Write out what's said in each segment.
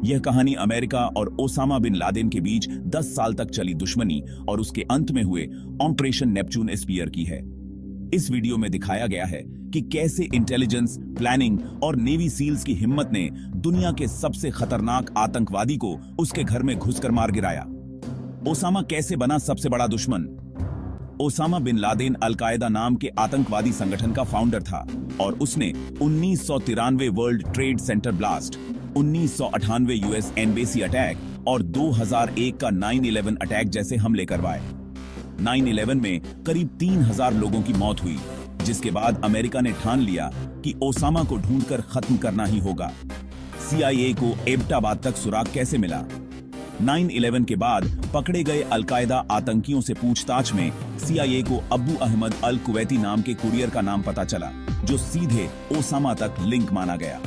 यह कहानी अमेरिका और ओसामा बिन लादेन के बीच 10 साल तक चली दुश्मनी और उसके अंत में हुए ऑपरेशन नेपच्यून स्पीयर की है। इस वीडियो में दिखाया गया है कि कैसे इंटेलिजेंस, प्लानिंग और नेवी सील्स की हिम्मत ने दुनिया के सबसे खतरनाक आतंकवादी को उसके घर में घुसकर मार गिराया। ओसामा कैसे बना सबसे बड़ा दुश्मन? ओसामा बिन लादेन अल-कायदा नाम के आतंकवादी संगठन का फाउंडर था और उसने 1993 world trade centre blast, 1998 US embassy attack और 2001 का 9/11 अटैक जैसे हमले करवाए। 9/11 में करीब 3000 लोगों की मौत हुई, जिसके बाद अमेरिका ने ठान लिया कि ओसामा को ढूंढकर खत्म करना ही होगा। CIA को एबटाबाद तक सुराग कैसे मिला? 9/11 के बाद पकड़े गए अल-कायदा आतंकियों से पूछताछ में CIA को अब्बू अहमद अल कुवैती नाम के कुरियर का नाम पता चला, जो सीधे ओसामा तक लिंक माना गया।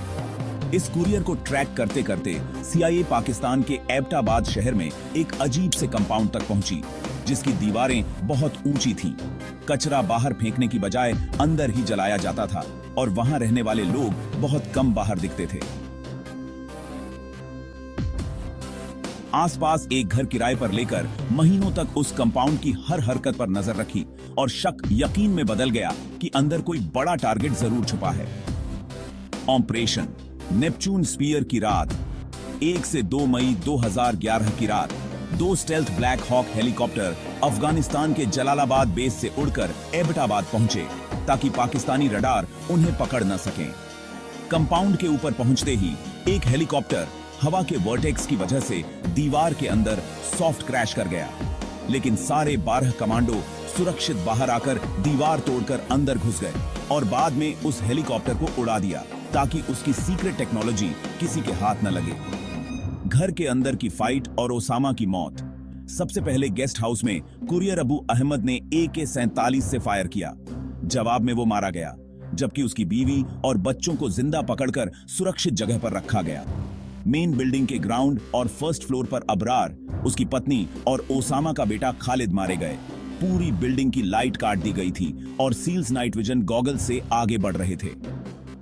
इस कुरियर को ट्रैक करते करते CIA पाकिस्तान के एबटाबाद शहर में एक अजीब से कंपाउंड तक पहुंची, जिसकी दीवारें बहुत ऊंची थीं। कचरा बाहर फेंकने की बजाय अंदर ही जलाया जाता था और वहां रहने वाले लोग बहुत कम बाहर दिखते थे। आसपास एक घर किराए पर लेकर महीनों तक उस कंपाउंड की हर हरकत पर नजर रखी और शक यकीन में बदल गया कि अंदर कोई बड़ा टारगेट जरूर छुपा है। ऑपरेशन नेपच्यून स्पीयर की रात, 1 से 2 मई 2011 की रात, 2 stealth Black Hawk helicopter Afghanistan के जलालाबाद बेस से उड़कर एबटाबाद पहुंचे ताकि पाकिस्तानी रडार उन्हें पकड़ न सकें। कंपाउंड के ऊपर पहुंचते ही एक हेलीकॉप्टर हवा के वर्टेक्स की वजह से दीवार के अंदर सॉफ्ट क्रैश कर गया, लेकिन सारे 12 कमांडो सुरक्षित बाहर आकर दीवार तोड़कर अंदर घुस गए और बाद में उस हेलीकॉप्टर को उड़ा दिया ताकि उसकी सीक्रेट टेक्नोलॉजी किसी के हाथ न लगे। घर के अंदर की फाइट और ओसामा की मौत। सबसे पहले गेस्ट हाउस में कुरियर अबू अहमद ने AK-47 से फायर किया। जवाब में वो मारा गया, जबकि उसकी बीवी और बच्चों को जिंदा पकड़कर सुरक्षित जगह पर रखा गया। मेन बिल्डिंग के ग्राउंड और फर्स्ट फ्लोर पर अबरार, उसकी पत्नी और ओसामा का बेटा खालिद मारे गए। पूरी बिल्डिंग की लाइट काट दी गई थी और सील्स नाइट विजन गॉगल से आगे बढ़ रहे थे।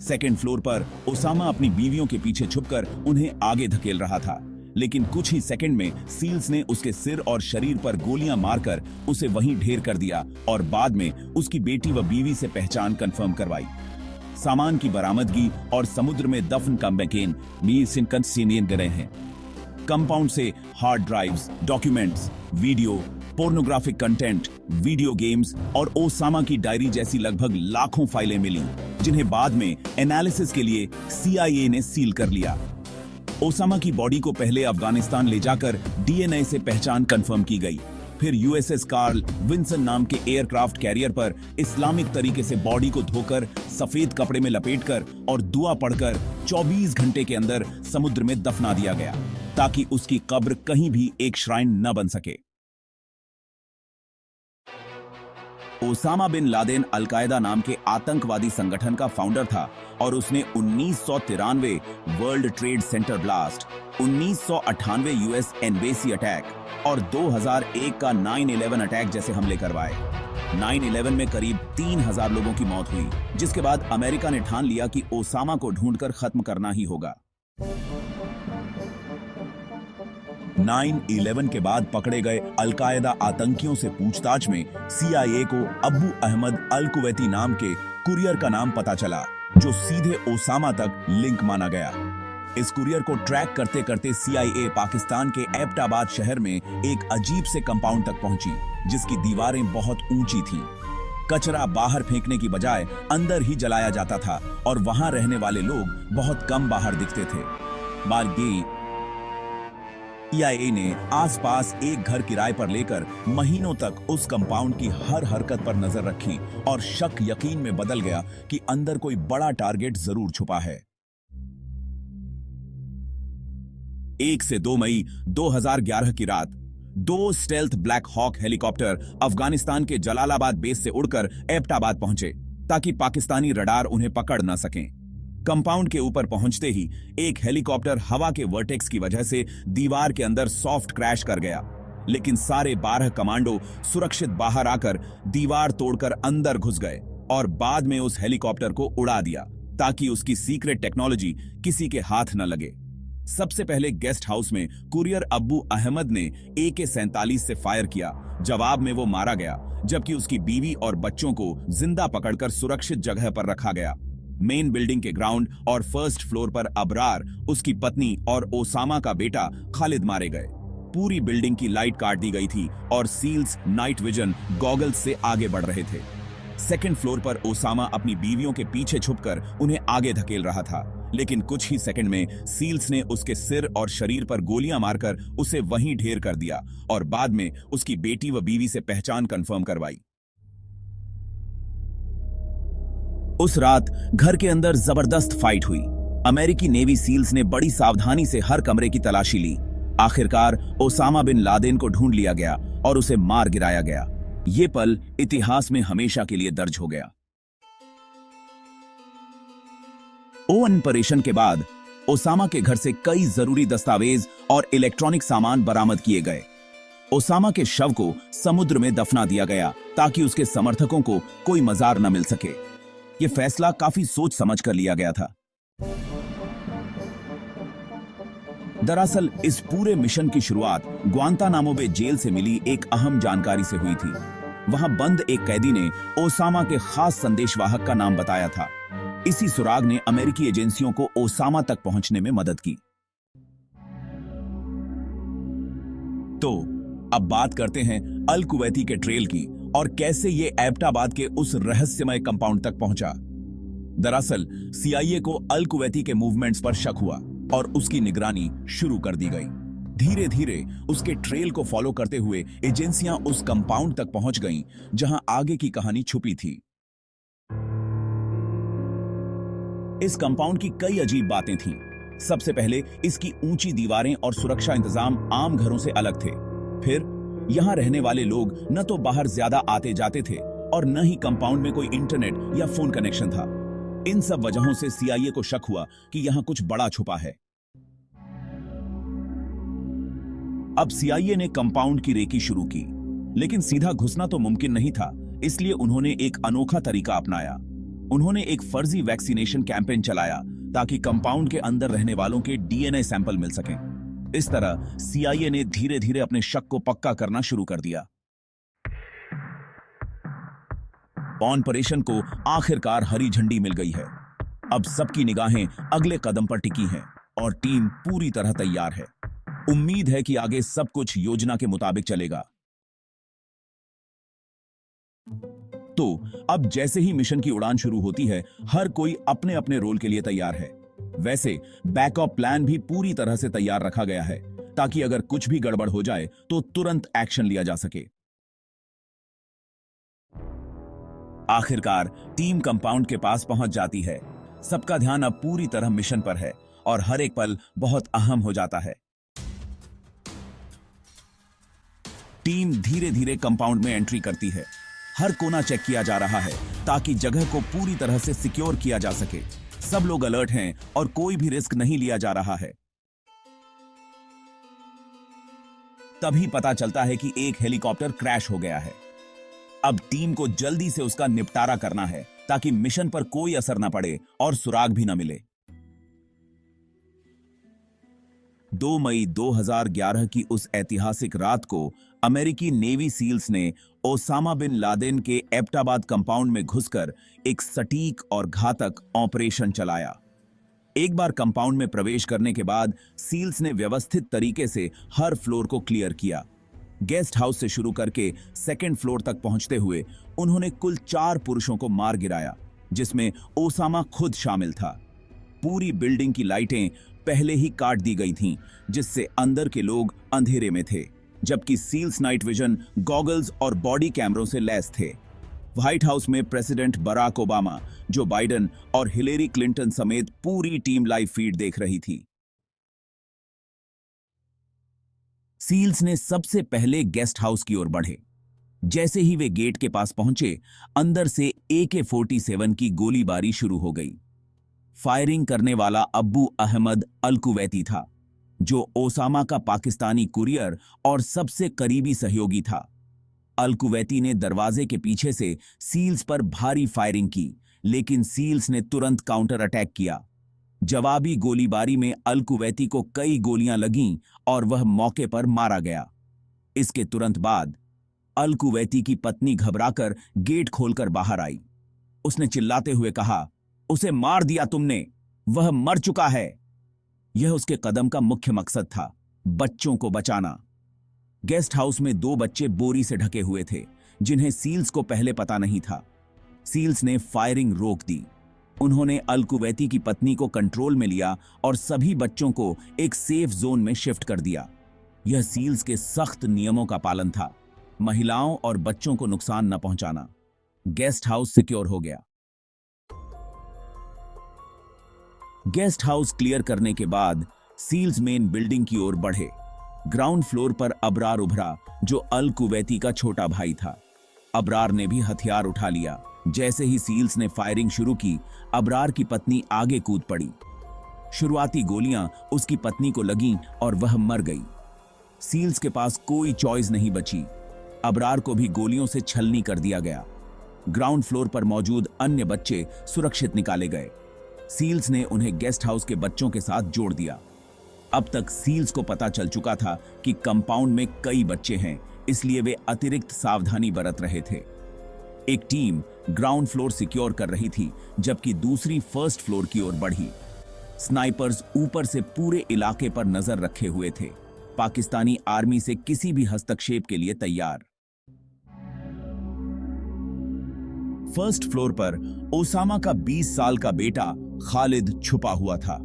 सेकेंड फ्लोर पर ओसामा अपनी बीवियों के पीछे छुपकर उन्हें आगे धकेल रहा था, लेकिन कुछ ही सेकंड में सील्स ने उसके सिर और शरीर पर गोलियां मारकर उसे वहीं ढेर कर दिया और बाद में उसकी बेटी व बीवी से पहचान कंफर्म करवाई। सामान की बरामदगी और समुद्र में दफन का मैकेन गए हैं। कंपाउंड से hard drives, documents, video, pornographic content, video games और ओसामा की डायरी जैसी लगभग लाखों फाइलें मिली, जिन्हें बाद में एनालिसिस के लिए CIA ने सील कर लिया। ओसामा की बॉडी को पहले अफगानिस्तान ले जाकर DNA से पहचान कंफर्म की गई, फिर USS कार्ल विंसन नाम के एयरक्राफ्ट कैरियर पर इस्लामिक तरीके से बॉडी को धोकर सफेद कपड़े में लपेटकर और दुआ पढ़कर 24 घंटे के अंदर समुद्र में दफना दिया गया ताकि उसकी कब्र कहीं भी एक श्राइन न बन सके। ओसामा बिन लादेन अल-कायदा नाम के आतंकवादी संगठन का फाउंडर था और उसने 1993 world trade centre blast, 1998 US embassy attack और 2001 का 9/11 अटैक जैसे हमले करवाए। 9/11 में करीब 3000 लोगों की मौत हुई, जिसके बाद अमेरिका ने ठान लिया कि ओसामा को ढूंढकर खत्म करना ही होगा। 9/11 के बाद पकड़े गए अल-कायदा आतंकियों से पूछताछ में CIA को अब्बू अहमद अल कुवैती नाम के कुरियर का नाम पता चला, जो सीधे ओसामा तक लिंक माना गया। इस कुरियर को ट्रैक करते करते CIA पाकिस्तान के एबटाबाद शहर में एक अजीब से कंपाउंड तक पहुंची, जिसकी दीवारें बहुत ऊंची थीं। कचरा बाहर फेंकने की बजाय अंदर ही जलाया जाता था और वहां रहने वाले लोग बहुत कम बाहर दिखते थे। CIA ने आसपास एक घर किराए पर लेकर महीनों तक उस कंपाउंड की हर हरकत पर नजर रखी और शक यकीन में बदल गया कि अंदर कोई बड़ा टारगेट जरूर छुपा है। 1 से 2 मई 2011 की रात, 2 stealth Black Hawk helicopter Afghanistan के जलालाबाद बेस से उड़कर एबटाबाद पहुंचे ताकि पाकिस्तानी रडार उन्हें पकड़ न सकें। कंपाउंड के ऊपर पहुंचते ही एक हेलीकॉप्टर हवा के वर्टेक्स की वजह से दीवार के अंदर सॉफ्ट क्रैश कर गया, लेकिन सारे 12 कमांडो सुरक्षित बाहर आकर दीवार तोड़कर अंदर घुस गए और बाद में उस हेलीकॉप्टर को उड़ा दिया ताकि उसकी सीक्रेट टेक्नोलॉजी किसी के हाथ न लगे। सबसे पहले गेस्ट हाउस में कुरियर अब्बू अहमद ने AK-47 से फायर किया। जवाब में वो मारा गया, जबकि उसकी बीवी और बच्चों को जिंदा पकड़कर सुरक्षित जगह पर रखा गया। मेन बिल्डिंग के ग्राउंड और फर्स्ट फ्लोर पर अबरार, उसकी पत्नी और ओसामा का बेटा खालिद मारे गए। पूरी बिल्डिंग की लाइट काट दी गई थी और सील्स नाइट विजन गॉगल्स से आगे बढ़ रहे थे। सेकंड फ्लोर पर ओसामा अपनी बीवियों के पीछे छुपकर उन्हें आगे धकेल रहा था, लेकिन कुछ ही सेकंड में सील्स ने उसके सिर और शरीर पर गोलियां मारकर उसे वहीं ढेर कर दिया और बाद में उसकी बेटी व बीवी से पहचान कंफर्म करवाई। उस रात घर के अंदर जबरदस्त फाइट हुई। अमेरिकी नेवी सील्स ने बड़ी सावधानी से हर कमरे की तलाशी ली। आखिरकार ओसामा बिन लादेन को ढूंढ लिया गया और उसे मार गिराया गया। ये पल इतिहास में हमेशा के लिए दर्ज हो गया। ऑपरेशन के बाद ओसामा के घर से कई जरूरी दस्तावेज और इलेक्ट्रॉनिक सामान बरामद किए गए। ओसामा के शव को समुद्र में दफना दिया गया ताकि उसके समर्थकों को कोई मजार न मिल सके। यह फैसला काफी सोच समझ कर लिया गया था। दरअसल इस पूरे मिशन की शुरुआत ग्वांतानामो बे जेल से मिली एक अहम जानकारी से हुई थी। वहां बंद एक कैदी ने ओसामा के खास संदेशवाहक का नाम बताया था। इसी सुराग ने अमेरिकी एजेंसियों को ओसामा तक पहुंचने में मदद की। तो अब बात करते हैं अल कुवैती के ट्रेल की और कैसे ये एबटाबाद के उस रहस्यमय कंपाउंड तक पहुंचा। दरअसल CIA को अल कुवैती के मूवमेंट्स पर शक हुआ और उसकी निगरानी शुरू कर दी गई। धीरे धीरे उसके ट्रेल को फॉलो करते हुए एजेंसियां उस कंपाउंड तक पहुंच गईं, जहां आगे की कहानी छुपी थी। इस कंपाउंड की कई अजीब बातें थीं। सबसे पहले इसकी ऊंची दीवारें और सुरक्षा इंतजाम आम घरों से अलग थे। फिर यहां रहने वाले लोग न तो बाहर ज्यादा आते जाते थे और न ही कंपाउंड में कोई इंटरनेट या फोन कनेक्शन था। इन सब वजहों से CIA को शक हुआ कि यहां कुछ बड़ा छुपा है। अब CIA ने कंपाउंड की रेकी शुरू की, लेकिन सीधा घुसना तो मुमकिन नहीं था, इसलिए उन्होंने एक अनोखा तरीका अपनाया। उन्होंने एक फर्जी वैक्सीनेशन कैंपेन चलाया ताकि कंपाउंड के अंदर रहने वालों के DNA सैंपल मिल सकें। इस तरह CIA ने धीरे धीरे अपने शक को पक्का करना शुरू कर दिया। ऑपरेशन को आखिरकार हरी झंडी मिल गई है। अब सबकी निगाहें अगले कदम पर टिकी हैं और टीम पूरी तरह तैयार है। उम्मीद है कि आगे सब कुछ योजना के मुताबिक चलेगा। तो अब जैसे ही मिशन की उड़ान शुरू होती है, हर कोई अपने अपने रोल के लिए तैयार है। वैसे बैकअप प्लान भी पूरी तरह से तैयार रखा गया है ताकि अगर कुछ भी गड़बड़ हो जाए तो तुरंत एक्शन लिया जा सके। आखिरकार टीम कंपाउंड के पास पहुंच जाती है। सबका ध्यान अब पूरी तरह मिशन पर है और हर एक पल बहुत अहम हो जाता है। टीम धीरे धीरे कंपाउंड में एंट्री करती है। हर कोना चेक किया जा रहा है ताकि जगह को पूरी तरह से सिक्योर किया जा सके। सब लोग अलर्ट हैं और कोई भी रिस्क नहीं लिया जा रहा है। तभी पता चलता है कि एक हेलीकॉप्टर क्रैश हो गया है। अब टीम को जल्दी से उसका निपटारा करना है ताकि मिशन पर कोई असर न पड़े और सुराग भी न मिले। 2 मई 2011 की उस ऐतिहासिक रात को अमेरिकी नेवी सील्स ने ओसामा बिन लादेन के एबटाबाद कंपाउंड में घुसकर एक सटीक और घातक ऑपरेशन चलाया। एक बार कंपाउंड में प्रवेश करने के बाद सील्स ने व्यवस्थित तरीके से हर फ्लोर को क्लियर किया। गेस्ट हाउस से शुरू करके सेकंड फ्लोर तक पहुंचते हुए उन्होंने कुल 4 पुरुषों को मार गिराया, जिसमें ओसामा खुद शामिल था। पूरी बिल्डिंग की लाइटें पहले ही काट दी गई थीं, जिससे अंदर के लोग अंधेरे में थे, जबकि सील्स नाइट विजन गॉगल्स और बॉडी कैमरों से लैस थे। व्हाइट हाउस में president Barack Obama, Joe Biden और हिलेरी क्लिंटन समेत पूरी टीम लाइव फीड देख रही थी। सील्स ने सबसे पहले गेस्ट हाउस की ओर बढ़े। जैसे ही वे गेट के पास पहुंचे, अंदर से AK-47 की गोलीबारी शुरू हो गई। फायरिंग करने वाला अब्बू अहमद अल कुवैती था, जो ओसामा का पाकिस्तानी कुरियर और सबसे करीबी सहयोगी था। अल कुवैती ने दरवाजे के पीछे से सील्स पर भारी फायरिंग की, लेकिन सील्स ने तुरंत काउंटर अटैक किया। जवाबी गोलीबारी में अल कुवैती को कई गोलियां लगीं और वह मौके पर मारा गया। इसके तुरंत बाद अल कुवैती की पत्नी घबराकर गेट खोलकर बाहर आई। उसने चिल्लाते हुए कहा, उसे मार दिया तुमने, वह मर चुका है। यह उसके कदम का मुख्य मकसद था, बच्चों को बचाना। गेस्ट हाउस में 2 बच्चे बोरी से ढके हुए थे, जिन्हें सील्स को पहले पता नहीं था। सील्स ने फायरिंग रोक दी। उन्होंने अल कुवैती की पत्नी को कंट्रोल में लिया और सभी बच्चों को एक सेफ जोन में शिफ्ट कर दिया। यह सील्स के सख्त नियमों का पालन था, महिलाओं और बच्चों को नुकसान न पहुंचाना। गेस्ट हाउस सिक्योर हो गया। गेस्ट हाउस क्लियर करने के बाद सील्स मेन बिल्डिंग की ओर बढ़े। ग्राउंड फ्लोर पर अबरार उभरा, जो अल कुवैती का छोटा भाई था। अबरार ने भी हथियार उठा लिया। जैसे ही सील्स ने फायरिंग शुरू की, अबरार की पत्नी आगे कूद पड़ी। शुरुआती गोलियां उसकी पत्नी को लगीं और वह मर गई। सील्स के पास कोई चॉइस नहीं बची। अबरार को भी गोलियों से छलनी कर दिया गया। ग्राउंड फ्लोर पर मौजूद अन्य बच्चे सुरक्षित निकाले गए। सील्स ने उन्हें गेस्ट हाउस के बच्चों के साथ जोड़ दिया। अब तक सील्स को पता चल चुका था कि कंपाउंड में कई बच्चे हैं, इसलिए वे अतिरिक्त सावधानी बरत रहे थे। एक टीम ग्राउंड फ्लोर सिक्योर कर रही थी, जबकि दूसरी फर्स्ट फ्लोर की ओर बढ़ी। स्नाइपर्स ऊपर से पूरे इलाके पर नजर रखे हुए थे, पाकिस्तानी आर्मी से किसी भी हस्तक्षेप के लिए तैयार। फर्स्ट फ्लोर पर ओसामा का 20 साल का बेटा खालिद छुपा हुआ था।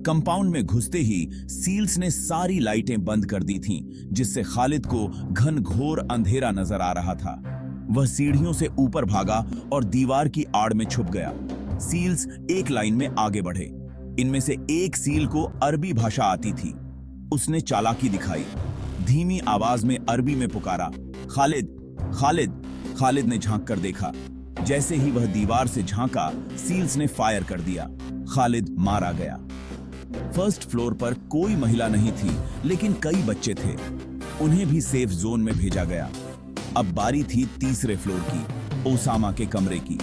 कंपाउंड में घुसते ही सील्स ने सारी लाइटें बंद कर दी थीं, जिससे खालिद को घनघोर अंधेरा नजर आ रहा था। वह सीढ़ियों से ऊपर भागा और दीवार की आड़ में छुप गया। सील्स एक लाइन में आगे बढ़े। इनमें से एक सील को अरबी भाषा आती थी। उसने चालाकी दिखाई। धीमी आवाज में अरबी में पुकारा, खालिद, खालिद। खालिद ने झांक कर देखा। जैसे ही वह दीवार से झांका, सील्स ने फायर कर दिया। खालिद मारा गया। फर्स्ट फ्लोर पर कोई महिला नहीं थी, लेकिन कई बच्चे थे। उन्हें भी सेफ जोन में भेजा गया। अब बारी थी तीसरे फ्लोर की, ओसामा के कमरे की।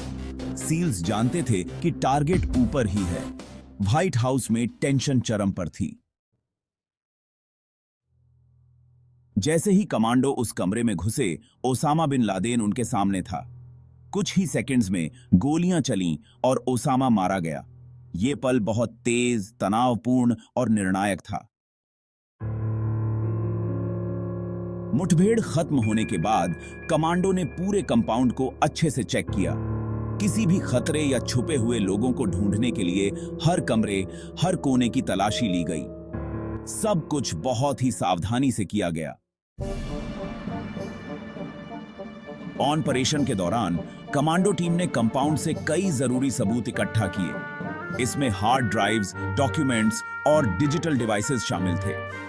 सील्स जानते थे कि टारगेट ऊपर ही है। व्हाइट हाउस में टेंशन चरम पर थी। जैसे ही कमांडो उस कमरे में घुसे, ओसामा बिन लादेन उनके सामने था। कुछ ही सेकंड्स में गोलियां चलीं और ओसामा मारा गया। यह पल बहुत तेज, तनावपूर्ण और निर्णायक था। मुठभेड़ खत्म होने के बाद कमांडो ने पूरे कंपाउंड को अच्छे से चेक किया। किसी भी खतरे या छुपे हुए लोगों को ढूंढने के लिए हर कमरे, हर कोने की तलाशी ली गई। सब कुछ बहुत ही सावधानी से किया गया। ऑपरेशन के दौरान कमांडो टीम ने कंपाउंड से कई जरूरी सबूत इकट्ठा किए। इसमें हार्ड ड्राइव्स, डॉक्यूमेंट्स और डिजिटल डिवाइसेस शामिल थे।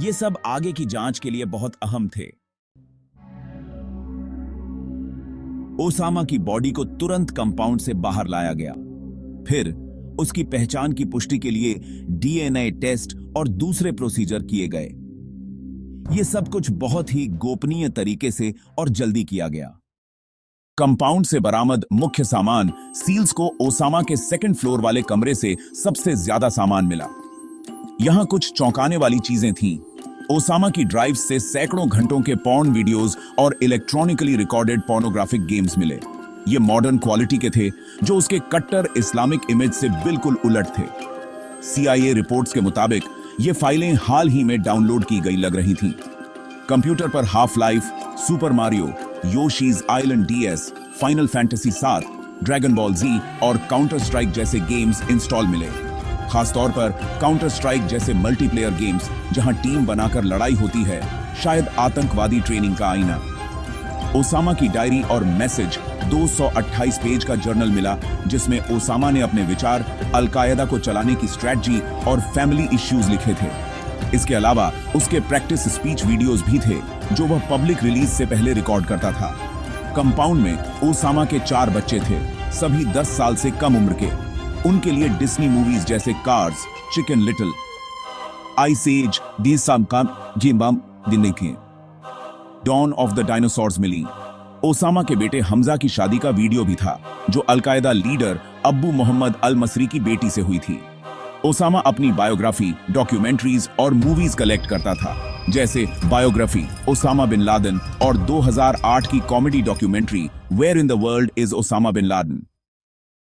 ये सब आगे की जांच के लिए बहुत अहम थे। ओसामा की बॉडी को तुरंत कंपाउंड से बाहर लाया गया। फिर उसकी पहचान की पुष्टि के लिए डीएनए टेस्ट और दूसरे प्रोसीजर किए गए। यह सब कुछ बहुत ही गोपनीय तरीके से और जल्दी किया गया। कंपाउंड से बरामद मुख्य सामान सील्स को ओसामा के सेकंड फ्लोर वाले कमरे से सबसे ज्यादा सामान मिला। यहां कुछ चौंकाने वाली चीजें थीं। ओसामा की ड्राइव से सैकड़ों घंटों के पॉर्न वीडियोस और इलेक्ट्रॉनिकली रिकॉर्डेड पोर्नोग्राफिक गेम्स मिले। ये मॉडर्न क्वालिटी के थे, जो उसके कट्टर इस्लामिक इमेज से बिल्कुल उलट थे। CIA रिपोर्ट्स के मुताबिक ये फाइलें हाल ही में डाउनलोड की गई लग रही थीं। कंप्यूटर पर Half Life, Super Mario, Yoshi's Island DS, Final Fantasy 7, Dragon Ball Z और काउंटर स्ट्राइक जैसे गेम्स इंस्टॉल मिले। खासतौर पर काउंटर स्ट्राइक जैसे मल्टीप्लेयर गेम्स, जहां टीम बनाकर लड़ाई होती है, शायद आतंकवादी ट्रेनिंग का आईना। ओसामा की डायरी और मैसेज, 228 पेज का जर्नल मिला, जिसमें ओसामा ने अपने विचार, अल-कायदा को चलाने की स्ट्रेटजी और फैमिली इश्यूज लिखे थे। इसके अलावा उसके प्रैक्टिस स्पीच वीडियोस भी थे, जो वह पब्लिक रिलीज से पहले रिकॉर्ड करता था। कंपाउंड में ओसामा के 4 बच्चे थे, सभी 10 साल से कम उम्र के। उनके लिए डिज्नी मूवीज जैसे Cars, Chicken Little, Ice Age, the सामकाम जिम्बाम दिनके, डॉन ऑफ द डायनासोर्स मिली। ओसामा के बेटे हमजा की शादी का वीडियो भी था, जो अल-कायदा लीडर अब्बू मोहम्मद अल मसरी की बेटी से हुई थी। ओसामा अपनी बायोग्राफी, डॉक्यूमेंट्रीज और मूवीज कलेक्ट करता था, जैसे बायोग्राफी ओसामा बिन लादेन और 2008 की comedy documentary where in the world is Osama bin Laden.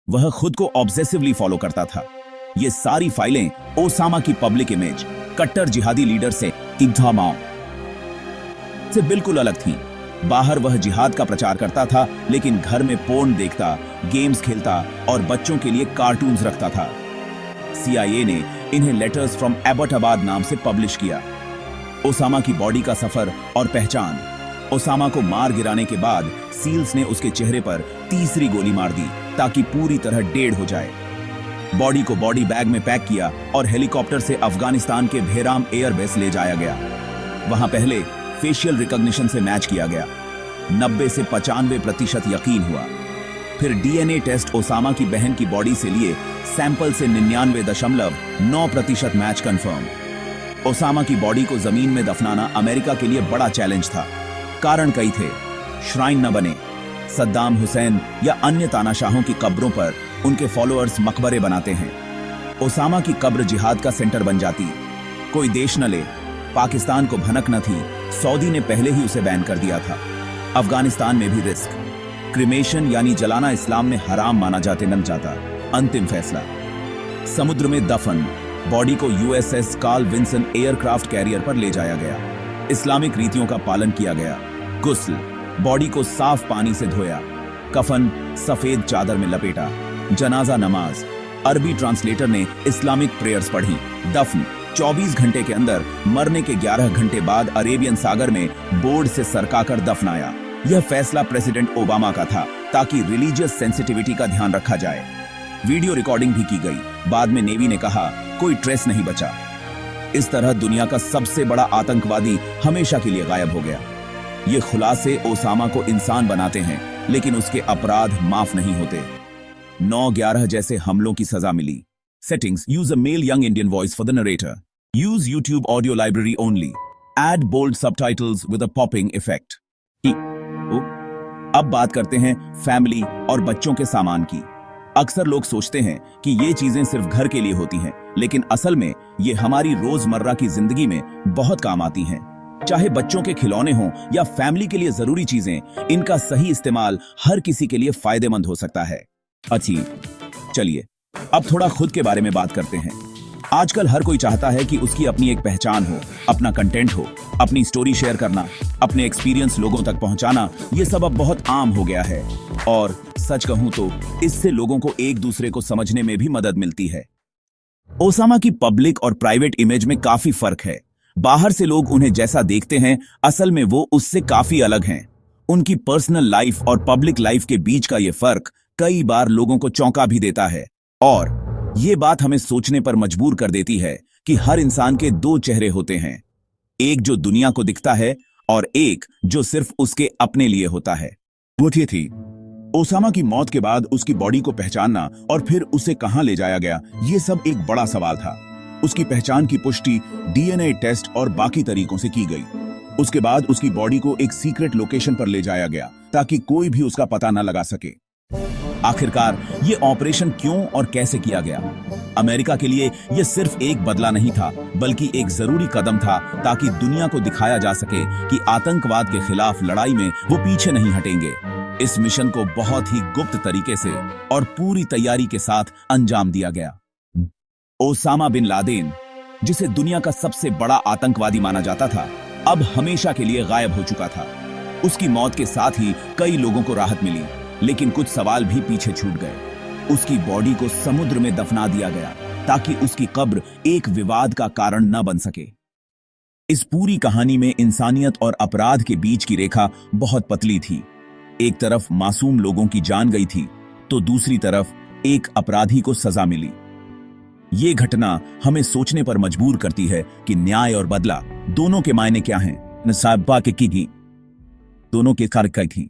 वह खुद को ऑब्सेसिवली फॉलो करता था। ये सारी फाइलें ओसामा की पब्लिक इमेज कट्टर जिहादी लीडर से बिल्कुल अलग थीं। बाहर वह जिहाद का प्रचार करता था, लेकिन घर में पोर्न देखता, गेम्स खेलता और बच्चों के लिए कार्टून्स रखता था। CIA ने इन्हें लेटर्स फ्रॉम एबटबाद नाम से पब्लिश किया। ओसामा की बॉडी का सफर और पहचान। ओसामा को मार गिराने के बाद सील्स ने उसके चेहरे पर तीसरी गोली मार दी ताकि पूरी तरह डेड हो जाए। बॉडी को बॉडी बैग में पैक किया और हेलीकॉप्टर से अफगानिस्तान के भेराम एयरबेस ले जाया गया। वहां पहले फेशियल रिकॉग्निशन से मैच किया गया। 90 से 95% यकीन हुआ। फिर DNA टेस्ट ओसामा की बहन की बॉडी से लिए सैंपल से 99.9% मैच कंफर्म। ओसामा की बॉडी को जमीन में दफनाना अमेरिका के लिए बड़ा चैलेंज था। कारण कई थे। श्राइन न बने, सद्दाम हुसैन या अन्य तानाशाहों की कब्रों पर उनके फॉलोअर्स मकबरे बनाते हैं। ओसामा की कब्र जिहाद का सेंटर बन जाती। कोई देश न ले, पाकिस्तान को भनक न थी, सऊदी ने पहले ही उसे बैन कर दिया था। अफगानिस्तान में भी रिस्क। क्रिमेशन यानी जलाना इस्लाम में हराम माना जाते न जाता। अंतिम फैसला, समुद्र में दफन। बॉडी को USS Carl Vinson aircraft carrier पर ले जाया गया। इस्लामिक रीतियों का पालन किया गया। गुस्ल, बॉडी को साफ पानी से धोया। कफन सफेद चादर में लपेटा। जनाजा नमाज, अरबी ट्रांसलेटर ने इस्लामिक प्रेयर्स पढ़ी। दफन 24 घंटे के अंदर, मरने के 11 घंटे बाद अरेबियन सागर में बोर्ड से सरकाकर दफनाया। यह फैसला प्रेसिडेंट ओबामा का था ताकि रिलीजियस सेंसिटिविटी का ध्यान रखा जाए। वीडियो रिकॉर्डिंग भी की गई। बाद में नेवी ने कहा कोई ट्रेस नहीं बचा। इस तरह दुनिया का सबसे बड़ा आतंकवादी हमेशा के लिए गायब हो गया। ये खुलासे ओसामा को इंसान बनाते हैं, लेकिन उसके अपराध माफ नहीं होते। 9/11 जैसे हमलों की सजा मिली। Settings: use a male young Indian voice for the narrator. Use YouTube audio library only. Add bold subtitles with a popping effect. अब बात करते हैं फैमिली और बच्चों के सामान की। अक्सर लोग सोचते हैं कि ये चीजें सिर्फ घर के लिए होती हैं, लेकिन असल में ये हमारी रोजमर्रा की जिंदगी में बहुत काम आती हैं। चाहे बच्चों के खिलौने हों या फैमिली के लिए जरूरी चीजें, इनका सही इस्तेमाल हर किसी के लिए फायदेमंद हो सकता है। अच्छी, चलिए अब थोड़ा खुद के बारे में बात करते हैं। आजकल हर कोई चाहता है कि उसकी अपनी एक पहचान हो, अपना कंटेंट हो, अपनी स्टोरी शेयर करना, अपने एक्सपीरियंस लोगों तक पहुंचाना। ये सब अब बहुत आम हो गया है और सच कहूं तो इससे लोगों को एक दूसरे को समझने में भी मदद मिलती है। ओसामा की पब्लिक और प्राइवेट इमेज में काफी फर्क है। बाहर से लोग उन्हें जैसा देखते हैं, असल में वो उससे काफी अलग हैं। उनकी पर्सनल लाइफ और पब्लिक लाइफ के बीच का ये फर्क कई बार लोगों को चौंका भी देता है और ये बात हमें सोचने पर मजबूर कर देती है कि हर इंसान के दो चेहरे होते हैं, एक जो दुनिया को दिखता है और एक जो सिर्फ उसके अपने लिए होता है। वो ये थी ओसामा की मौत के बाद उसकी बॉडी को पहचानना और फिर उसे कहां ले जाया गया, ये सब एक बड़ा सवाल था। उसकी पहचान की पुष्टि DNA टेस्ट और बाकी तरीकों से की गई। उसके बाद उसकी बॉडी को एक सीक्रेट लोकेशन पर ले जाया गया ताकि कोई भी उसका पता न लगा सके। आखिरकार ये ऑपरेशन क्यों और कैसे किया गया? अमेरिका के लिए यह सिर्फ एक बदला नहीं था, बल्कि एक जरूरी कदम था ताकि दुनिया को दिखाया जा सके कि आतंकवाद के खिलाफ लड़ाई में वो पीछे नहीं हटेंगे। इस मिशन को बहुत ही गुप्त तरीके से और पूरी तैयारी के साथ अंजाम दिया गया। ओसामा बिन लादेन, जिसे दुनिया का सबसे बड़ा आतंकवादी माना जाता था, अब हमेशा के लिए गायब हो चुका था। उसकी मौत के साथ ही कई लोगों को राहत मिली, लेकिन कुछ सवाल भी पीछे छूट गए। उसकी बॉडी को समुद्र में दफना दिया गया ताकि उसकी कब्र एक विवाद का कारण न बन सके। इस पूरी कहानी में इंसानियत और अपराध के बीच की रेखा बहुत पतली थी। एक तरफ मासूम लोगों की जान गई थी, तो दूसरी तरफ एक अपराधी को सजा मिली। ये घटना हमें सोचने पर मजबूर करती है कि न्याय और बदला दोनों के मायने क्या हैं। नसाबा के की थी, दोनों के कारक थी।